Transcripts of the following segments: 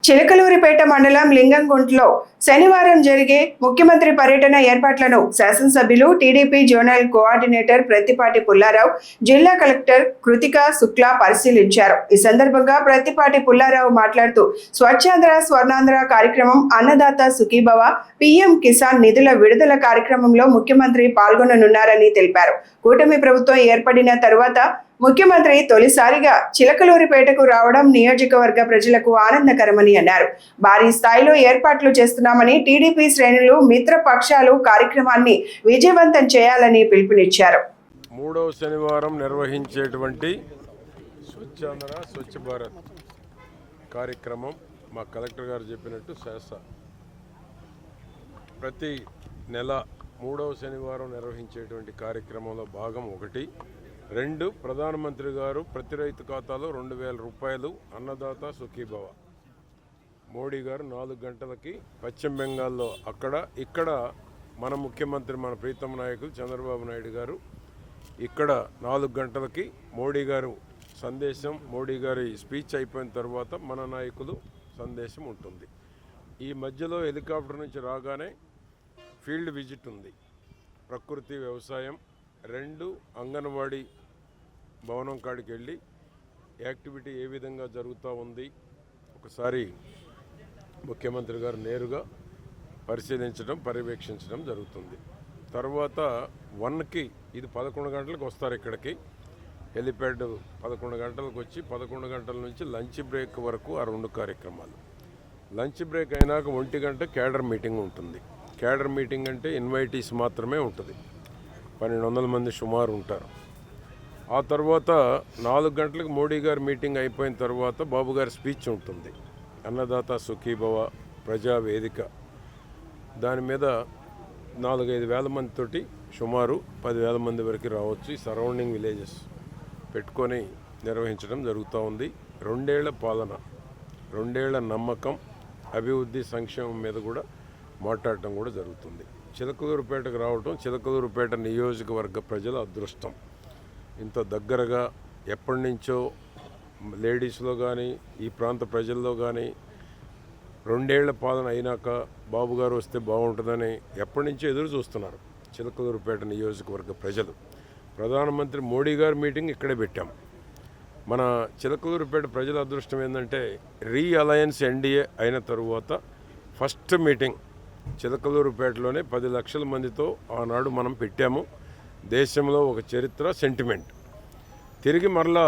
చిలకలూరిపేట మండలం లింగంగుంటలో శనివారం జరిగే ముఖ్యమంత్రి పర్యటన ఏర్పాట్లను శాసనసభ్యులు TDP zonal coordinator Prathipati Pullarao, జిల్లా కలెక్టర్ కృతికా శుక్లా పరిశీలించారు. ఈ సందర్భంగా ప్రత్తిపాటి పుల్లారావు మాట్లాడుతూ స్వచ్ఛాంధ్ర స్వర్ణాంధ్ర కార్యక్రమం, అన్నదాత సుఖీభవ, పీఎం కిసాన్ నిధుల విడుదల కార్యక్రమంలో ముఖ్యమంత్రి పాల్గొననున్నారని తెలిపారు. కూటమి ప్రభుత్వం ఏర్పడిన తరువాత ముఖ్యమంత్రి తొలిసారిగా చిలకలూరిపేటకు రావడం నియోజకవర్గ ప్రజలకు ఆనందకరమని అన్నారు. భారీ స్థాయిలో ఏర్పాట్లు చేస్తున్నామని టీడీపీ శ్రేణులు, మిత్ర పక్షాలు కార్యక్రమాన్ని విజయవంతం చేయాలని పిలుపునిచ్చారు. మూడవ శనివారం నిర్వహించేటువంటి స్వచ్ఛాంధ్ర స్వచ్ఛ భారత్ కార్యక్రమం మా కలెక్టర్ గారు చెప్పినట్టు ప్రతి నెల మూడవ శనివారం నిర్వహించేటువంటి కార్యక్రమంలో భాగం 1. 2, ప్రధానమంత్రి గారు ప్రతి రైతు ఖాతాలో 2000 రూపాయలు అన్నదాత సుఖీభవ. మోడీ గారు 4 గంటలకి పశ్చిమ బెంగాల్లో ఇక్కడ మన ముఖ్యమంత్రి, మన ప్రీతమ నాయకులు చంద్రబాబు నాయుడు గారు ఇక్కడ 4 గంటలకి మోడీ గారు సందేశం, మోడీ గారి స్పీచ్ అయిపోయిన తర్వాత మన నాయకులు సందేశం ఉంటుంది. ఈ మధ్యలో హెలికాప్టర్ నుంచి రాగానే ఫీల్డ్ విజిట్ ఉంది. ప్రకృతి వ్యవసాయం 2 అంగన్వాడీ భవనం కాడికి వెళ్ళి యాక్టివిటీ ఏ విధంగా జరుగుతూ ఉంది ఒకసారి ముఖ్యమంత్రి గారు నేరుగా పరిశీలించడం, పర్యవేక్షించడం జరుగుతుంది. తర్వాత 1కి ఇది 11 గంటలకు వస్తారు ఇక్కడికి. హెలిప్యాడ్ 11 గంటలకు వచ్చి 11 గంటల నుంచి లంచ్ బ్రేక్ వరకు ఆ 2 కార్యక్రమాలు. లంచ్ బ్రేక్ అయినాక 1 గంట క్యాడర్ మీటింగ్ ఉంటుంది. క్యాడర్ మీటింగ్ అంటే ఇన్వైటీస్ మాత్రమే ఉంటుంది. 1200 మంది సుమారు ఉంటారు. ఆ తర్వాత 4 గంటలకు మోడీ గారి మీటింగ్ అయిపోయిన తర్వాత బాబు గారి స్పీచ్ ఉంటుంది. అన్నదాత సుఖీభవ ప్రజావేదిక, దాని మీద 4-5 వేల మందితోటి సుమారు 10,000 మంది వరకు రావచ్చు. ఈ సరౌండింగ్ విలేజెస్ పెట్టుకొని నిర్వహించడం జరుగుతూ ఉంది. 2 ఏళ్ల పాలన, 2 ఏళ్ల నమ్మకం, అభివృద్ధి, సంక్షేమం మీద కూడా మాట్లాడటం కూడా జరుగుతుంది. చిలకలూరుపేటకు రావటం చిలకలూరుపేట నియోజకవర్గ ప్రజల అదృష్టం. ఇంత దగ్గరగా ఎప్పటి నుంచో లేడీస్లో కానీ ఈ ప్రాంత ప్రజల్లో కానీ 2 ఏళ్ల పాలన అయినాక బాబు గారు వస్తే బాగుంటుందని ఎప్పటి నుంచో ఎదురు చూస్తున్నారు చిలకలూరుపేట నియోజకవర్గ ప్రజలు. ప్రధానమంత్రి మోడీ గారి మీటింగ్ ఇక్కడే పెట్టాం. మన చిలకలూరుపేట ప్రజల అదృష్టం ఏంటంటే రీఅలయన్స్ ఎన్డీఏ అయిన తరువాత ఫస్ట్ మీటింగ్ చిలకలూరుపేటలోనే 10 లక్షల మందితో ఆనాడు మనం పెట్టాము. దేశంలో ఒక చరిత్ర, సెంటిమెంట్. తిరిగి మరలా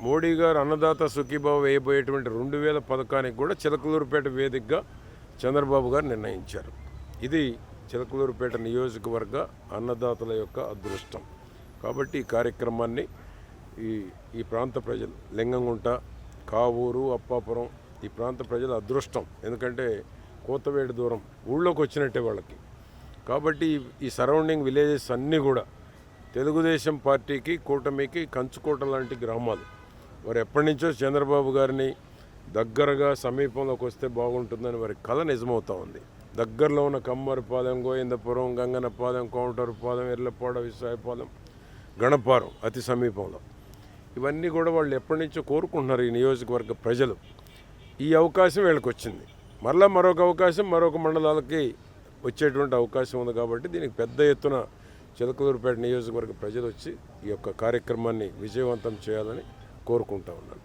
మోడీ గారు అన్నదాత సుఖీభావ వేయబోయేటువంటి 2000 పథకానికి కూడా చిలకలూరుపేట వేదికగా చంద్రబాబు గారు నిర్ణయించారు. ఇది చిలకలూరుపేట నియోజకవర్గ అన్నదాతల యొక్క అదృష్టం. కాబట్టి ఈ కార్యక్రమాన్ని ఈ ప్రాంత ప్రజలు, లింగంగుంట, కావూరు, అప్పాపురం, ఈ ప్రాంత ప్రజల అదృష్టం. ఎందుకంటే కోతవేడు దూరం, ఊళ్ళోకి వచ్చినట్టే వాళ్ళకి. కాబట్టి ఈ సరౌండింగ్ విలేజెస్ అన్నీ కూడా తెలుగుదేశం పార్టీకి, కూటమికి కంచుకోట లాంటి గ్రామాలు. వారు ఎప్పటి నుంచో చంద్రబాబు గారిని దగ్గరగా సమీపంలోకి వస్తే బాగుంటుందని వారి కళ నిజమవుతూ ఉంది. దగ్గరలో ఉన్న కమ్మరిపాలెం, గోవిందపురం, గంగనపాలెం, కోమటూరుపాలెం, ఎర్లపాడ, విశాఖపాలెం, గణపారం అతి సమీపంలో. ఇవన్నీ కూడా వాళ్ళు ఎప్పటి నుంచో కోరుకుంటున్నారు ఈ నియోజకవర్గ ప్రజలు. ఈ అవకాశం వీళ్ళకి వచ్చింది. మరలా మరొక అవకాశం మరొక మండలాలకి వచ్చేటువంటి అవకాశం ఉంది. కాబట్టి దీనికి పెద్ద ఎత్తున చిలకలూరుపేట నియోజకవర్గ ప్రజలు వచ్చి ఈ యొక్క కార్యక్రమాన్ని విజయవంతం చేయాలని కోరుకుంటా ఉన్నాను.